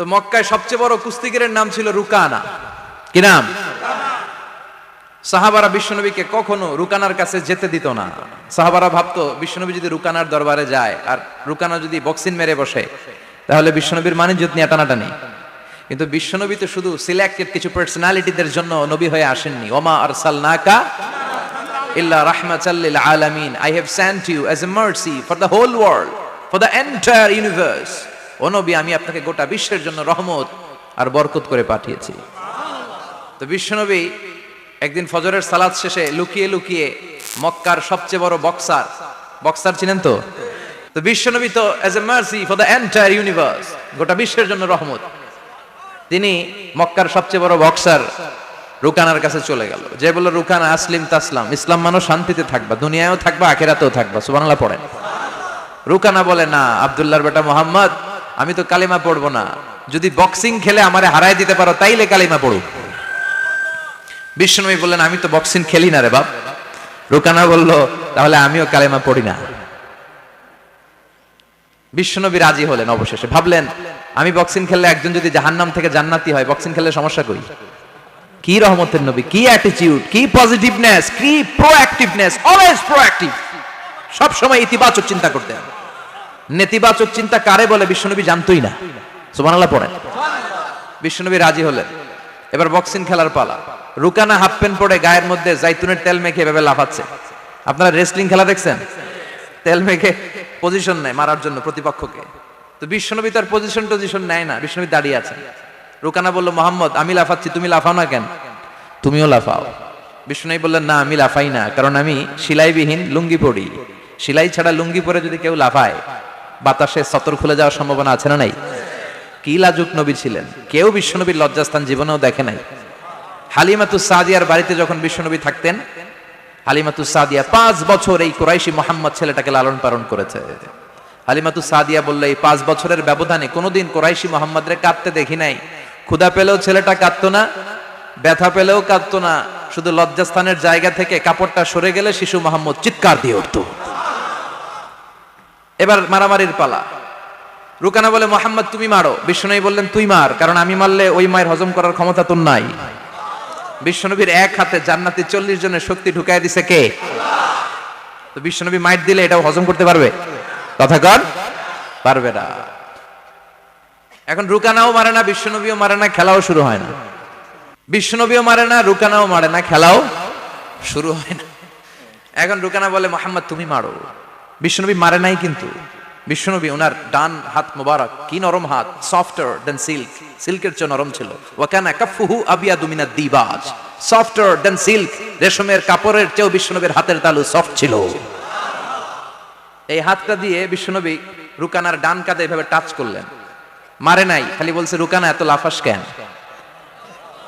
তো মক্কায় সবচেয়ে বড় কুস্তিগিরের নাম ছিল রুকানা। কি নাম? সাহাবারা বিশ্বনবীকে কখনো রুকানার কাছে যেতে দিত না। সাহাবারা ভাবতো বিশ্বনবী যদি রুকানার দরবারে যায় আর রুকানা যদি বক্সিং মেরে বসে তাহলে বিশ্বনবীর মানিজ্যত নিয়ে টানাটানি। কিন্তু বিশ্বনবী তো শুধু সিলেক্টেড কিছু পার্সোনালিটিদের জন্য নবী হয়ে আসেননি। ওমা আরসালনাকা ইল্লা রাহমাতাল লিল আলামিন, I have sent you as a mercy for the whole world, for the entire universe. ও নবী, আমি আপনাকে গোটা বিশ্বের জন্য রহমত আর বরকত করে পাঠিয়েছি। তো বিশ্বনবী একদিন ফজরের সালাত শেষে লুকিয়ে লুকিয়ে মক্কার সবচেয়ে বড় বক্সার চিনেন তো? তো বিশ্বনবী তো as a mercy for the entire universe, গোটা বিশ্বের জন্য রহমত, তিনি মক্কার সবচেয়ে বড় বক্সার রুকানার কাছে চলে গেল। যে বলল, রুকানা আসলিম তাসলাম, ইসলাম মানো শান্তিতে থাকবা, দুনিয়ায়ও থাকবা আখিরাতেও থাকবা। সুবহানাল্লাহ পড়েন। রুকানা বলে, না আব্দুল্লাহর বেটা মোহাম্মদ, আমি তো কালিমা পড়বো না, যদি বক্সিং খেলে আমারে হারায় দিতে পারো তাইলে কালিমা পড়ো। বিশ্বনবী বললেন, আমি তো বক্সিং খেলি না রে বাপ। রুকানা বলল, তাহলে আমিও কালিমা পড়ি না। বিশ্বনবী রাজি হলেন অবশেষে। ভাবলেন, আমি বক্সিং খেললে একজন যদি জাহান্নাম থেকে জান্নাতি হয়, বক্সিং খেললে সমস্যা কই? কি রহমতের নবী, কি অ্যাটিটিউড, কি পজিটিভনেস, কি প্রোঅ্যাক্টিভনেস, অলওয়েজ প্রোঅ্যাক্টিভ। সব সময় ইতিবাচক চিন্তা করতেন। নেতিবাচক চিন্তা কারে বলে বিশ্বনবী জানতই না। সুবহানাল্লাহ পড়েন। বিশ্বনবী রাজি হলেন। এবার বক্সিং খেলার পালা। রুকানা হাফ প্যান্ট পরে গায়ের মধ্যে জাইতুনের তেল মেখে এভাবে লাফাচ্ছে। আপনারা রেসলিং খেলা দেখছেন? তেল মেখে পজিশন নেয় মারার জন্য প্রতিপক্ষকে। তো বিশ্বনবী তার পজিশন নেয় না, বিশ্বনবী দাঁড়িয়ে আছেন। রুকানা বলল, মোহাম্মদ, আমি লাফাচ্ছি, তুমি লাফাও না কেন? তুমিও লাফাও। বিশ্বনবী বললেন, না আমি লাফাই না, কারণ আমি সেলাইবিহীন লুঙ্গি পরি। সেলাই ছাড়া লুঙ্গি পরে যদি কেউ লাফায়, বাতাসে সতর খুলে যাওয়ার সম্ভাবনা আছে না নাই? কি লাজুক নবী ছিলেন, কেউ বিশ্বনবীর লজ্জাস্থান জীবনেও দেখে নাই। হালিমাতুস সাদিয়ার বাড়িতে যখন বিশ্বনবী থাকতেন, হালিমাতুস সাদিয়া 5 বছর এই কুরাইশি মোহাম্মদ ছেলেটাকে লালন পালন করেছে। হালিমাতুস সাদিয়া বলল, এই 5 বছরের ব্যবধানে কোনোদিন কুরাইশি মোহাম্মদরে কাঁদতে দেখি নাই। ক্ষুধা পেলেও ছেলেটা কাঁদতো না, ব্যথা পেলেও কাঁদতো না, শুধু লজ্জাস্থানের জায়গা থেকে কাপড়টা সরে গেলে শিশু মোহাম্মদ চিৎকার দিয়ে উঠত। এবার মারামারির পালা। রুকানা বলে, মোহাম্মদ তুমি মারো। বিশ্বনবী বললেন, তুই মার, কারণ আমি মারলে ওই মায়ের হজম করার ক্ষমতা তোর নাই। বিশ্বনবীর এক হাতে জান্নাতি 40 জনের শক্তি ঢুকায় দিছে কে? তো বিশ্বনবী মাইট দিলে এটাও হজম করতে পারবে? কথা কর, পারবে না। এখন রুকানাও মারে না, বিশ্বনবীও মারে না, খেলাও শুরু হয় না। বিশ্বনবীও মারে না, রুকানাও মারে না, খেলাও শুরু হয় না। এখন রুকানা বলে, মোহাম্মদ তুমি মারো। বিশ্বনবী মারে নাই, কিন্তু বিশ্বনবী ওনার ডান হাত মোবারক, কি নরম হাত, সফটার দেন সিল্ক, সিল্কের চেয়ে নরম ছিল। ওয়াকানা কাফুহু আবিয়াদু মিনাদ দিবাজ, সফটার দেন সিল্ক, রেশমের কাপড়ের চেয়েও বিশ্বনবীর হাতের তালু সফট ছিল। এই হাতটা দিয়ে বিশ্বনবী রুকানার ডান কাঁধে এভাবে টাচ করলেন। মারে নাই, খালি বলছে, রুকানা এত লাফাস কেন?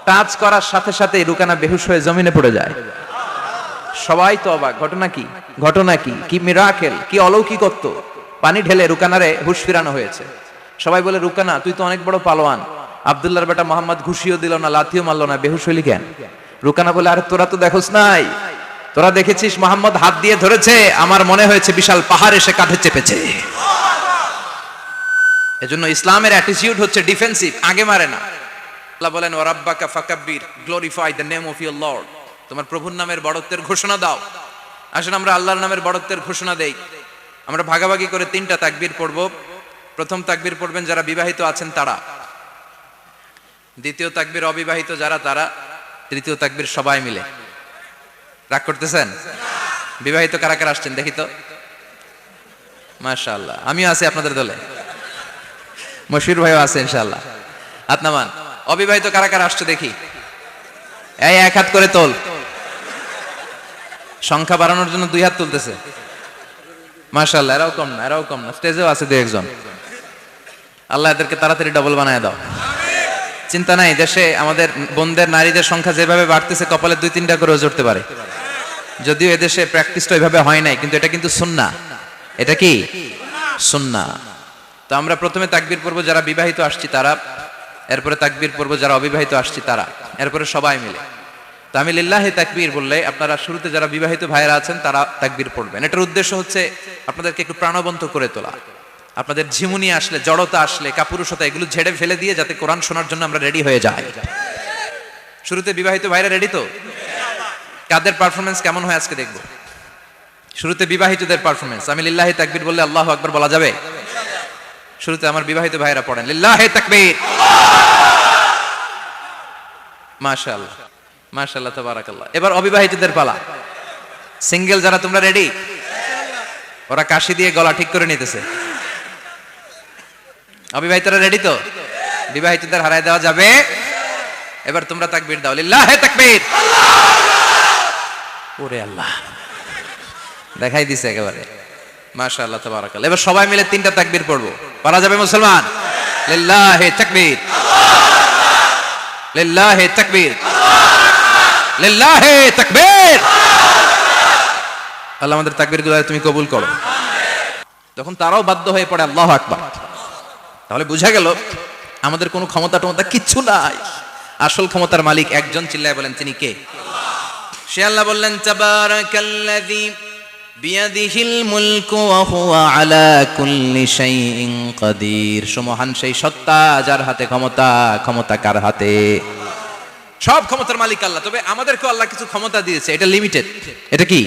টাচ করার সাথে সাথে রুকানা বেহুশ হয়ে জমিনে পড়ে যায়। সবাই তো অবাক, ঘটনা কি, ঘটনা কি, কি মিরাকেল, কি অলৌকিকত্ব। পানি ঢেলে রুকানারে হুশ ফিরানো হয়েছে। সবাই বলে, রুকানা তুই তো অনেক বড় পালোয়ান, আব্দুল্লাহর বেটা মোহাম্মদ ঘুষিও দিল না, লাথিও মারলো না, বেহুশ হইলি কেন? রুকানা বলে, আরে তোরা তো দেখোস নাই, তোরা দেখেছিস মোহাম্মদ হাত দিয়ে ধরেছে, আমার মনে হয়েছে বিশাল পাহাড় এসে কাঁধে চেপেছে। এজন্য ইসলামের অ্যাটিটিউড হচ্ছে ডিফেন্সিভ, আগে মারে না। আল্লাহ বলেন, ওয়া রাব্বাকা ফাকাব্বির, glorify the name of your Lord, তোমার প্রভুর নামের বড়ত্বের ঘোষণা দাও। আসেন আমরা আল্লাহর নামের বড়ত্বের ঘোষণা দেই। আমরা ভাগাভাগি করে 3টা তাকবীর পড়ব। প্রথম তাকবীর পড়বেন যারা বিবাহিত আছেন তারা, দ্বিতীয় তাকবীর অবিবাহিত যারা তারা, তৃতীয় তাকবীর সবাই মিলে। রাগ করতেছেন? বিবাহিত কারা কারা আসছেন দেখি তো? মাশাআল্লাহ, আমিও আছি আপনাদের দলে, মশির ভাইও আছে ইনশাআল্লাহ। হাত নামান। অবিবাহিত কারা কারা আসছে দেখি? এই এক হাত করে তোল। সংখ্যা বাড়ানোর জন্য 2 হাত তুলতেছে। মাশাআল্লাহ, এরাও কম না, এরাও কম না, স্টেজেও আছে 2-1 জন। আল্লাহ এদেরকে তাড়াতাড়ি ডবল বানায় দাও। চিন্তা নাই, দেশে আমাদের বোনদের, নারীদের সংখ্যা যেভাবে বাড়তেছে, কপালে 2-3টা করে জড়তে পারে। যদিও এদেশে প্র্যাকটিসটা ওইভাবে হয় নাই, কিন্তু এটা কিন্তু সুন্নাহ। এটা কি সুন্নাহ? তো আমরা প্রথমে তাকবীর পড়ব যারা বিবাহিত আসছি তারা, এরপরে তাকবীর পড়ব যারা অবিবাহিত আসছি তারা, এরপরে সবাই মিলে। তো আমি লিল্লাহি তাকবীর বললে আপনারা শুরুতে যারা বিবাহিত ভাইয়েরা আছেন তারা তাকবীর পড়বেন। এটার উদ্দেশ্য হচ্ছে আপনাদেরকে একটু প্রাণবন্ত করে তোলা। আপনাদের ঝিমুনি আসলে, জড়তা আসলে, কাপুরুষতা, এগুলো ঝেড়ে ফেলে দিয়ে যাতে কোরআন শোনার জন্য আমরা রেডি হয়ে যাই। শুরুতে বিবাহিত ভাইরা রেডি তো? কাদের পারফরমেন্স কেমন হয় আজকে দেখবো। শুরুতে বিবাহিতদের পারফরমেন্স, আমি লিল্লাহি তাকবীর বললে আল্লাহু আকবার বলা যাবে? শুরুতে আমার বিবাহিত ভাইরা পড়েন লিল্লাহি তাকবীর। মাশাআল্লাহ মাশাআল্লাহ তাবারাকাল্লাহ। এবার অবিবাহিতদের পালা। সিঙ্গেল যারা, তোমরা রেডি? ওরা কাশি দিয়ে গলা ঠিক করে নিতেছে। অবিবাহিতরা রেডি তো? বিবাহিতদের হারায় দেওয়া যাবে? এবার তোমরা তাকবীর দাও, লিল্লাহি তাকবীর। ওরে আল্লাহ, দেখাই দিছে একেবারে। মাশাআল্লাহ তাবারাকাল্লাহ। এবার সবাই মিলে তিনটা তাকবীর পড়বো, পারা যাবে মুসলমান? লিল্লাহি তাকবীর, লিল্লাহি তাকবীর, লিল্লাহি তাকবীর। আল্লাহ আমাদের তাকবীরগুলো তুমি কবুল করো। তখন তারাও বাধ্য হয়ে পড়ে আল্লাহু আকবার। তাহলে বুঝা গেল আমাদের কোনো ক্ষমতা টমতা কিচ্ছু নাই, আসল ক্ষমতার মালিক একজন। চিল্লায় বলেন তিনি কে? সে আল্লাহ বললেন তাবারাকাল্লাযী বিয়াদিহিল মুলকু ওয়া হুয়া আলা কুল্লি শাইইন কাদির। সুমহান সেই সত্তা যার হাতে ক্ষমতা, ক্ষমতা কার হাতে? সব ক্ষমতার মালিক আল্লাহ। তবে আমাদেরকেও আল্লাহ কিছু ক্ষমতা দিয়েছে, এটা লিমিটেড। এটা কি?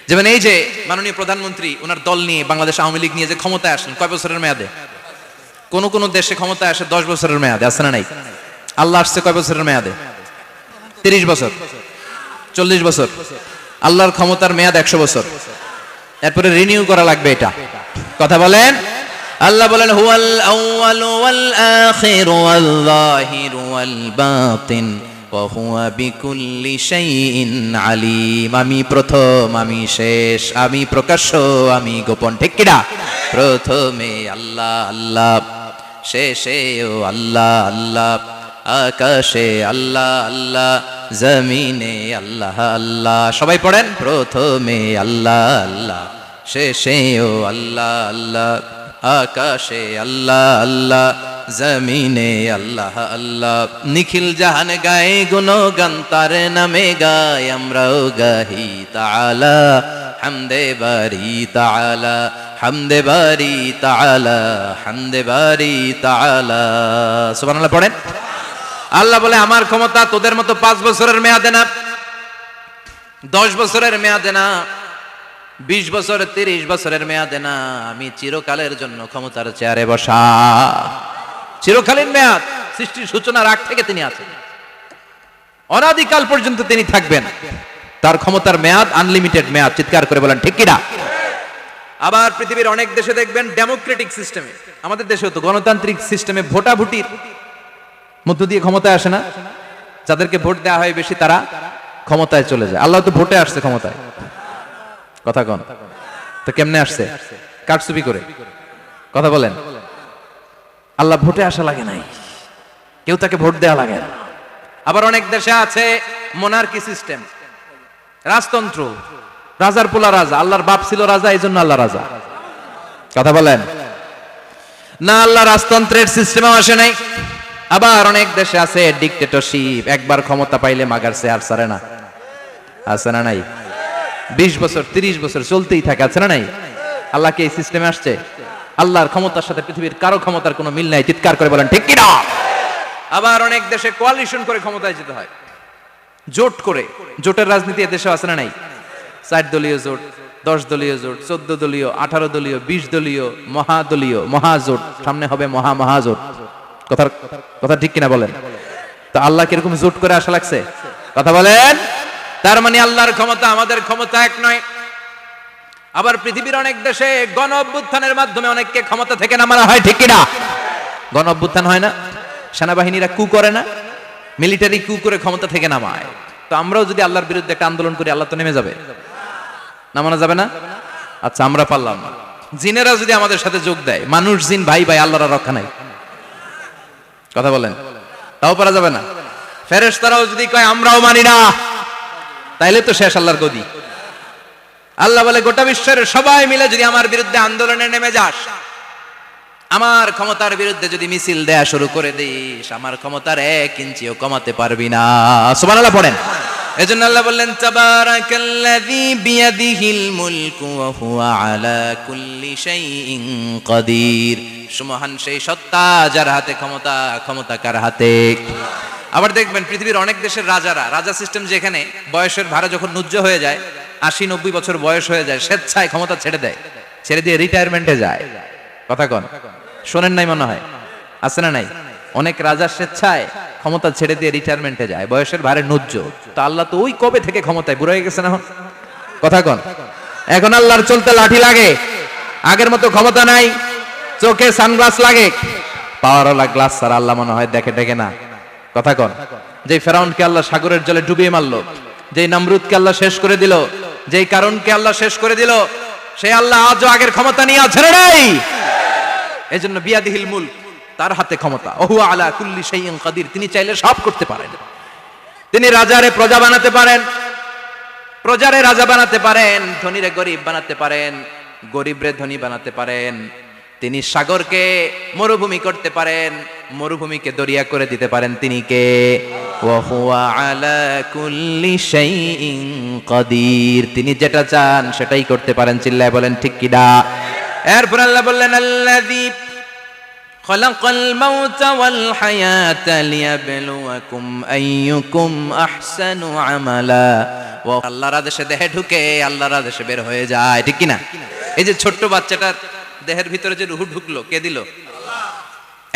যেমন এই যে মাননীয় প্রধানমন্ত্রী ওনার দল নিয়ে, বাংলাদেশ আওয়ামী লীগ নিয়ে যে ক্ষমতায় আসলেন, কয় বছরের মেয়াদে? কোন কোন দেশে ক্ষমতায় আসে 10 বছরের মেয়াদে, আছে না নাই? আল্লাহ আসছে কয় বছরের মেয়াদে? 30 বছর, 40 বছর। আল্লাহর ক্ষমতার মেয়াদ 100 বছর। এরপরে রিনিউ করা লাগবে এটা। কথা বলেন। আল্লাহ বলেন হুয়াল আউয়ালু ওয়াল আখিরু ওয়াল যাহিরু ওয়াল বাতিন ওয়া হুয়া বিকুল্লি শাইইন আলিম। আমি প্রথম, আমি শেষ, আমি প্রকাশ্য, আমি গোপন। ঠিক কিনা? প্রথমে আল্লাহ আল্লাহ, শেষেও আল্লাহ আল্লাহ, আকাশে আল্লাহ আল্লাহ, জমিনে আল্লাহ আল্লাহ। সবাই পড়েন, প্রথমে আল্লাহ আল্লাহ, শেষেও আল্লাহ আল্লাহ, আকাশে আল্লাহ আল্লাহ, জমিনে আল্লাহ আল্লাহ। নিখিল জাহান গায়ে গুণগান তার নামে গায়, আমরাও গাহি তাআলা হামদে বারি তাআলা, হামদে বারি তাআলা, হামদে বারি তাআলা। সুবহানাল্লাহ পড়েন। আল্লাহ বলে আমার ক্ষমতা তোদের মতো 5 বছরের মেয়াদে না, 10 বছরের মেয়াদে না, 20 বছর 30 বছরের মেয়াদে না, আমি চিরকালের জন্য ক্ষমতার চেয়ারে বসা। চিরকালীন মেয়াদ, সৃষ্টির সূচনার আগ থেকে তিনি আছেন, অনাদিকাল পর্যন্ত তিনি থাকবেন। তার ক্ষমতার মেয়াদ আনলিমিটেড মেয়াদ। চিৎকার করে বলেন ঠিক কিনা? আবার পৃথিবীর অনেক দেশে দেখবেন ডেমোক্রেটিক সিস্টেমে, আমাদের দেশেও তো গণতান্ত্রিক সিস্টেমে ভোটাভুটির মধ্য দিয়ে ক্ষমতায় আসে না? যাদেরকে ভোট দেওয়া হয় বেশি তারা ক্ষমতায় চলে যায়। আল্লাহ তো ভোটে আসছে ক্ষমতায়। কথা কন তো, কেমনে আসছে? কারচুপি করে। কথা বলেন। আল্লাহ ভোটে আসা লাগে নাই, কেউ তাকে ভোট দেওয়া লাগে না। আবার অনেক দেশে আছে মোনার্কি সিস্টেম, রাজতন্ত্র, রাজার পোলা রাজা। আল্লাহর বাপ ছিল রাজা, এই জন্য আল্লাহ রাজা। কথা বলেন না, আল্লাহ রাজতন্ত্রের সিস্টেমও আসে নাই। আবার অনেক দেশে আছে ডিক্টেটরশিপ, একবার ক্ষমতা পাইলে মাগার চেয়ার ছাড়ে না। আছে না নাই? 20 বছর 30 বছর চলতেই থাকে। আছে না নাই? আল্লাহ কি এই সিস্টেমে আসছে? আল্লাহর ক্ষমতার সাথে পৃথিবীর কারো ক্ষমতার কোনো মিল নাই। চিৎকার করে বলেন ঠিক কিনা? আবার অনেক দেশে কোয়ালিশন করে ক্ষমতায় যেতে হয়, জোট করে। জোটের রাজনীতি এদেশে আছে না নাই? 4 দলীয় জোট, 10 দলীয় জোট, 14 দলীয়, 18 দলীয়, 20 দলীয়, মহাদলীয়, মহাজোট, সামনে হবে মহাজোট। কথা ঠিক কিনা বলেন? তো আল্লাহ কিরকম জোট করে আসা লাগছে? কথা বলেন। তার মানে আল্লাহর ক্ষমতা আমাদের ক্ষমতা এক নয়। আবার পৃথিবীর অনেক দেশে গণ অভ্যুত্থানের মাধ্যমে অনেককে ক্ষমতা থেকে নামানো হয়। ঠিক কিনা? গণ অভ্যুত্থান হয় না? সেনাবাহিনীরা কু করে না? মিলিটারি কু করে ক্ষমতা থেকে নামায়। তো আমরাও যদি আল্লাহর বিরুদ্ধে একটা আন্দোলন করি, আল্লাহ তো নেমে যাবে? নামানো যাবে না? আচ্ছা, আমরা পারলাম না, জিনেরা যদি আমাদের সাথে যোগ দেয়, মানুষ জিন ভাই ভাই, আল্লাহর রক্ষা নাই। কথা বলেন, তাও পারা যাবে না? ফেরেশতারাও যদি কয় আমরাও মানি না, তাইলে তো শেষ আল্লাহর গদি। আল্লাহ বলে গোটা বিশ্বের সবাই মিলে যদি আমার বিরুদ্ধে আন্দোলনে নেমে যাস, আমার ক্ষমতার বিরুদ্ধে যদি মিছিল দেয়া শুরু করে দিস, আমার ক্ষমতার 1 ইঞ্চিও কমাতে পারবি না। সুবহানাল্লাহ পড়েন। এজন্য আল্লাহ বললেন তাবারাকাল্লাযী বিয়াদিহিল মুলকু ওয়া হুয়া আলা কুল্লি শাইইন কাদির। সুমহান সেই সত্তা যার হাতে ক্ষমতা, ক্ষমতা কার হাতে? আবার দেখবেন পৃথিবীর অনেক দেশের রাজা সিস্টেম, যেখানে বয়সের ভারে যখন নুজ্জ হয়ে যায়, 80-90 বছর বয়স হয়ে যায়, স্বেচ্ছায় ক্ষমতা ছেড়ে দেয়, ছেড়ে দিয়ে রিটায়ারমেন্টে যায়। কথা কন, শোনেন নাই মনে হয়? আছে না নাই? অনেক রাজা স্বেচ্ছায় ক্ষমতা ছেড়ে দিয়ে রিটায়ারমেন্টে যায়, বয়সের ভারে নুজ্জ। তো আল্লাহ তো ওই কবে থেকে ক্ষমতায়, বুড়ো হয়ে গেছে না এখন? কথা কন, এখন আল্লাহর চলতে লাঠি লাগে, আগের মতো ক্ষমতা নাই, চোখে সানগ্লাস লাগে, পাওয়ারওয়ালা গ্লাস ছাড়া আল্লাহ মনে হয় দেখে না। কথা কন, যে ফেরাউনকে আল্লাহ সাগরের জলে ডুবিয়ে মারলো, যেই নমরুদকে আল্লাহ শেষ করে দিল, যেই কারণকে আল্লাহ শেষ করে দিল, সেই আল্লাহ আজও আগের ক্ষমতা নিয়ে আছে না নাই? এজন্য বিয়াদিহিল মুলক, তার হাতে ক্ষমতা, ওহু আলা কুল্লি শাইইন কাদির। তিনি চাইলে সব করতে পারেন। তিনি রাজারে প্রজা বানাতে পারেন, প্রজারে রাজা বানাতে পারেন, ধনীরে গরিব বানাতে পারেন, গরিবরে ধনী বানাতে পারেন। তিনি সাগরকে মরুভূমি করতে পারেন, মরুভূমিকে দরিয়া করে দিতে পারেন। তিনি কে? ওয়া হুয়া আলা কুল্লি শাইইন কাদির। তিনি যেটা চান সেটাই করতে পারেন। চিল্লায় বলেন ঠিক কিনা? এরপর আল্লাহ বললেন আল্লাযী খালাকাল মাউতা ওয়াল হায়াতা লিয়াবলুয়াকুম আইয়ুকুম আহসানু আমালা। ও আল্লাহর আদেশে দেহে ঢুকে, আল্লাহর আদেশে বের হয়ে যায়, ঠিক কিনা? এই যে ছোট্ট বাচ্চাটার দেহের ভিতরে যে রূহ ঢুকলো, কে দিল?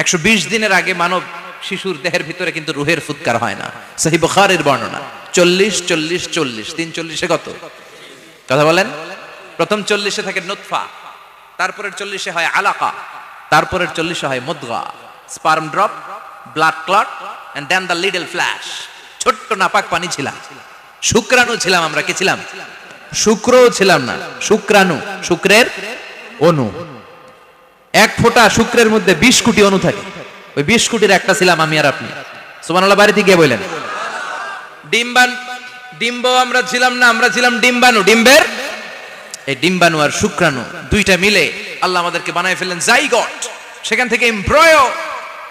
120 দিনের আগে মানব শিশুর দেহের ভিতরে কিন্তু রূহের ফুৎকার হয় না। সহিহ বুখারীর বর্ণনা 40-40-40, 340-এ কত? কথা বলেন। প্রথম 40-এ থাকে নুতফা, তারপরের 40-এ হয় আলাকা, তারপরের 40-এ হয় মুদগা, sperm drop, blood clot and then the little flesh. ছোট্ট নাপাক পানি ছিলাম, শুক্রাণু ছিলাম আমরা। কি ছিলাম? শুক্রও ছিলাম না, শুক্রাণু, শুক্রের অণু। এক ফোঁটা শুক্রের মধ্যে 20 কোটি অণু থাকে, ওই 20 কোটির একটা ছিলাম আমি আর আপনি। সুবহানাল্লাহ, বাড়িতে গিয়ে বলেন। ডিম্ব আমরা ছিলাম না, আমরা ছিলাম ডিম্বাণু। ডিম্বের এই ডিম্বাণু আর শুক্রাণু দুইটা মিলে আল্লাহ আমাদেরকে বানায় ফেললেন জাইগট, সেখান থেকে এমব্রয়ো,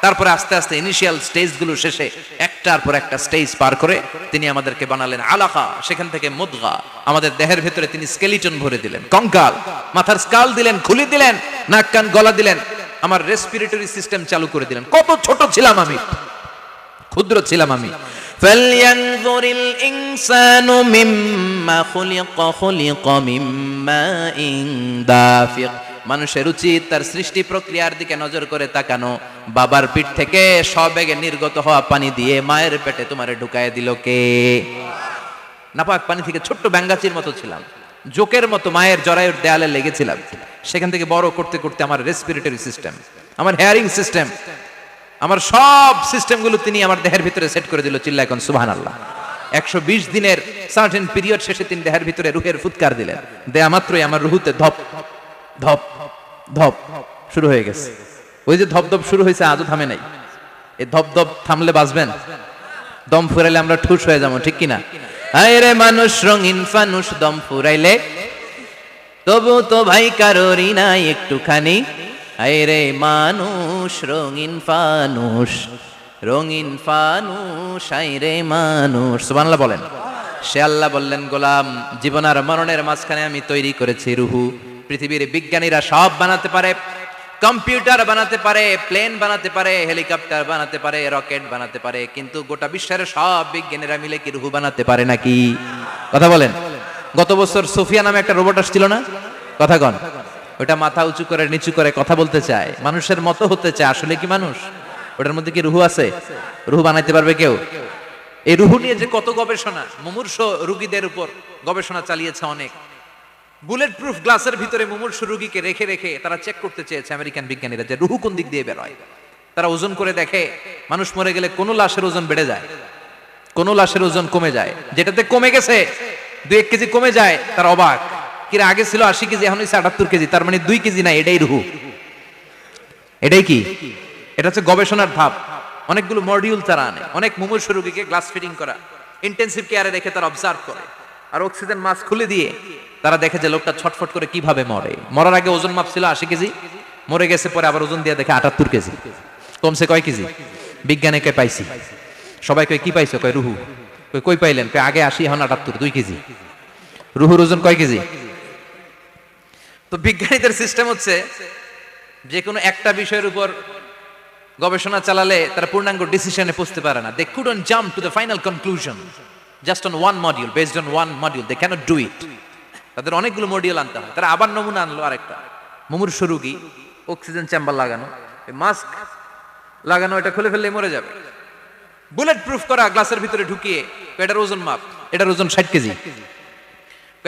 তারপরে আস্তে আস্তে ইনিশিয়াল স্টেজগুলো শেষে একটার পর একটা স্টেজ পার করে তিনি আমাদেরকে বানালেন আলাকা, সেখান থেকে মুদগা। আমাদের দেহের ভেতরে তিনি স্কেলিটন ভরে দিলেন, কঙ্কাল, মাথার স্কাল দিলেন, খুলি দিলেন, নাক কান গলা দিলেন, আমার রেসপিরেটরি সিস্টেম চালু করে দিলেন। কত ছোট ছিলাম আমি, ক্ষুদ্র ছিলাম আমি। ফালয়ানজুরিল ইনসানু মিম্মা খুলিকা, খুলিকা মিম্মাইন দাফিক। মানুষের উচিত তার সৃষ্টি প্রক্রিয়ার দিকে নজর করে তাকানো। বাবার পিঠ থেকে সবেগে নির্গত হওয়া পানি দিয়ে মায়ের পেটে তোমারে ঢুকায় দিল কে? নাপাক পানি থেকে ছোট্ট ব্যাঙ্গাচির মতো ছিলাম, জোকের মতো মায়ের জরায়ুর দেয়ালে লেগেছিলাম। সেখান থেকে বড় করতে করতে আমার রেসপিরেটরি সিস্টেম, আমার হেয়ারিং সিস্টেম, আমার সব সিস্টেমগুলো তিনি আমার দেহের ভিতরে সেট করে দিল। চিল্লা এখন সুবহানাল্লাহ। 120 দিনের সার্টেন পিরিয়ড শেষে তিনি দেহের ভিতরে রুহের ফুৎকার দিলেন। দেয়া মাত্রই আমার রুহুতে ধপ ধপ ধপ শুরু হয়ে গেছে। ওই যে ধপ ধপ শুরু হয়েছে, আজও থামে নাই। এই ধপ ধপ থামলে বাঁচবেন, দম ফুরাইলে আমরা ঠুস হয়ে যাবো, ঠিক কিনা? হায় রে মানুষ রঙিন ফানুষ, দম ফুরাইলে তবু তো ভাই কারোরই নাই একটুখানি। হায় রে মানুষ রঙিন ফানুষ, রঙিন ফানুষ, হায় রে মানুষ। সুবহানাল্লাহ বলেন। সে আল্লাহ বললেন, গোলাম, জীবন আর মরণের মাঝখানে আমি তৈরি করেছি রুহু। পৃথিবীর বিজ্ঞানীরা সব বানাতে পারে, কম্পিউটার বানাতে পারে, প্লেন বানাতে পারে, হেলিকপ্টার বানাতে পারে, রকেট বানাতে পারে, কিন্তু গোটা বিশ্বের সব বিজ্ঞানীরা মিলে কি রুহু বানাতে পারে নাকি? কথা বলেন। গত বছর সোফিয়া নামে একটা রোবট আসছিল না? কথা কন। ওটা মাথা উঁচু করে নিচু করে কথা বলতে চায়, মানুষের মতো হতে চায়। আসলে কি মানুষ? ওটার মধ্যে কি রুহু আছে? রুহু বানাইতে পারবে কেউ? এই রুহু নিয়ে যে কত গবেষণা, মুমূর্ষ রোগীদের উপর গবেষণা চালিয়েছে অনেক। বুলেট প্রুফ গ্লাসের ভিতরে মুমূর্ষ রোগীকে রেখে রেখে তারা চেক করতে চেয়েছে আমেরিকান বিজ্ঞানীরা যে রুহু কোন দিক দিয়ে বের হয়। তারা ওজন করে দেখে, মানুষ মরে গেলে কোন লাশের ওজন বেড়ে যায়, কোন লাশের ওজন কমে যায়। যেটাতে কমে গেছে 2-1 কেজি কমে যায়, তার অবাক। কিরা আগে ছিল 80 কেজি, এখন হচ্ছে 78 কেজি, তার মানে 2 কেজি না, এটাই রুহু। এটাই কি? এটা হচ্ছে গবেষণার ধাপ। অনেকগুলো মডিউল তারা আনে, অনেক মুমূর্ষ রোগীকে গ্লাস ফিটিং করা, ইন্টেনসিভ কেয়ারে রেখে তারা অবজার্ভ করে, আর অক্সিজেন মাস্ক খুলে দিয়ে তারা দেখে যে লোকটা ছটফট করে কিভাবে মরে। মরার আগে ওজন মাপ ছিল 80 কেজি, মরে গেছে পরে আবার ওজন দিয়ে দেখে 78 কেজি। কমছে কয় কেজি? বিজ্ঞানীকে পাইছি। সবাই কয় কি পাইছো? কয় রুহু। কই পাইলেন? আগে 80 এখন 78, 2 কেজি। রুহুর ওজন কয় কেজি? তো বিজ্ঞানীদের সিস্টেম হচ্ছে যে কোনো একটা বিষয়ের উপর গবেষণা চালালে তারা পূর্ণাঙ্গ ডিসিশনে পৌঁছতে পারে না। They couldn't jump to the final conclusion just on one module, based on one module, they can't do it. তাদের অনেকগুলো মডিউল আনতে হয়। তারা আবার নমুনা আনলো আরেকটা, মুমূর্ষ রোগী, অক্সিজেন চেম্বার লাগানো, মাস্ক লাগানো, এটা খুলে ফেললে মরে যাবে। বুলেট প্রুফ করা গ্লাসের ভিতরে ঢুকিয়ে, এটার ওজন মাপ, এটার ওজন 60 কেজি।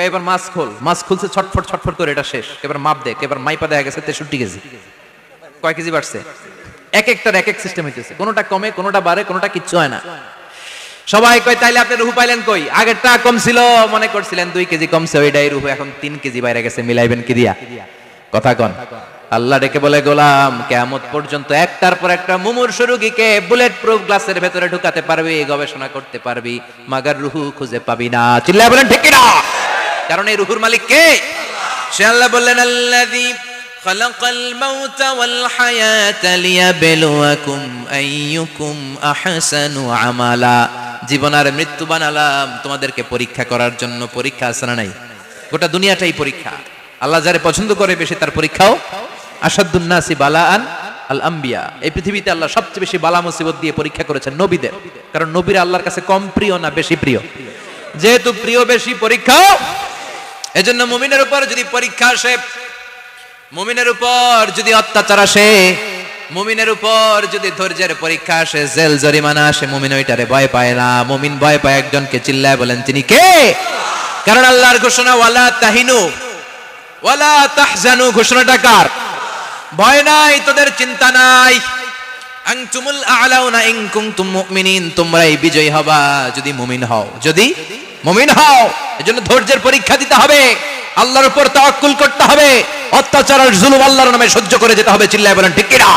এবার মাস্ক খোল, মাস্ক খুলছে ছটফট ছটফট করে, এটা শেষ। এবার মাপ দেখ, এবার মাইপা দেখা গেছে 63 কেজি। কয় কেজি বাড়ছে? এক একটার এক এক সিস্টেম হইতেছে, কোনোটা কমে, কোনোটা বাড়ে, কোনোটা কিচ্ছু হয় না। সবাই কয় তাইলে আপনি রুহু পাইলেন কই? আগেরটা কম ছিল, মনে করছিলেন 2 কেজি কমছে, ওইটাই রুহু, এখন 3 কেজি বাইরে গেছে, মিলাইবেন কি দিয়া? কথা কন। আল্লাহ ডেকে বলে, গোলাম কিয়ামত পর্যন্ত একটার পর একটা মুমূর্ষ রোগীকে বুলেট প্রুফ গ্লাসের ভেতরে ঢুকাতে পারবি, গবেষণা করতে পারবি, মাগার রুহু খুঁজে পাবি না। চিল্লায় বলেন ঠিক কিনা? কারণ এই রুহুর মালিক কে? সে আল্লাহ বললেন, আল্লাযী খালাকাল মাউতা ওয়াল হায়াতা লিয়াবলুয়াকুম আইয়ুকুম আহসানু আমালা। জীবন আর মৃত্যু বানালাম তোমাদেরকে পরীক্ষা করার জন্য। পরীক্ষা আছে না নাই? গোটা দুনিয়াটাই পরীক্ষা। আল্লাহ যারে পছন্দ করে বেশি তার পরীক্ষাও। আসাদুন নাসি বালাআন আল আম্বিয়া। এই পৃথিবীতে আল্লাহ সবচেয়ে বেশি বালা মুসিবত দিয়ে পরীক্ষা করেছেন নবীদের। কারণ নবীরা আল্লাহর কাছে কম প্রিয় না বেশি প্রিয়? যেহেতু প্রিয় বেশি, পরীক্ষাও। এজন্য মুমিনের উপর যদি পরীক্ষা আসে, মুমিনের উপর যদি অত্যাচার আসে, মুমিনের উপর যদি ধৈর্যের পরীক্ষা আসে, জেল জরিমানা আসে, মুমিন ওইটারে ভয় পায় না। মুমিন ভয় পায় একজনকে। চিল্লায় বলেন তিনি কে? কারণ আল্লাহর ঘোষণা, ওয়ালা তাহিনু ওয়ালা তাহজানু। ঘোষণাটা কার? ভয় নাই, তোদের চিন্তা নাই। আনতুমুল আ'লাউনা ইন কুনতুম মুমিনিন। তোমরাই বিজয়ী হবা যদি মুমিন হও, যদি মুমিন হও। এজন্য ধৈর্যের পরীক্ষা দিতে হবে, আল্লাহর উপর তাওয়াক্কুল করতে হবে, অত্যাচার আর জুলুম আল্লাহর নামে সহ্য করে যেতে হবে। চিল্লায় বলেন ঠিক কিনা?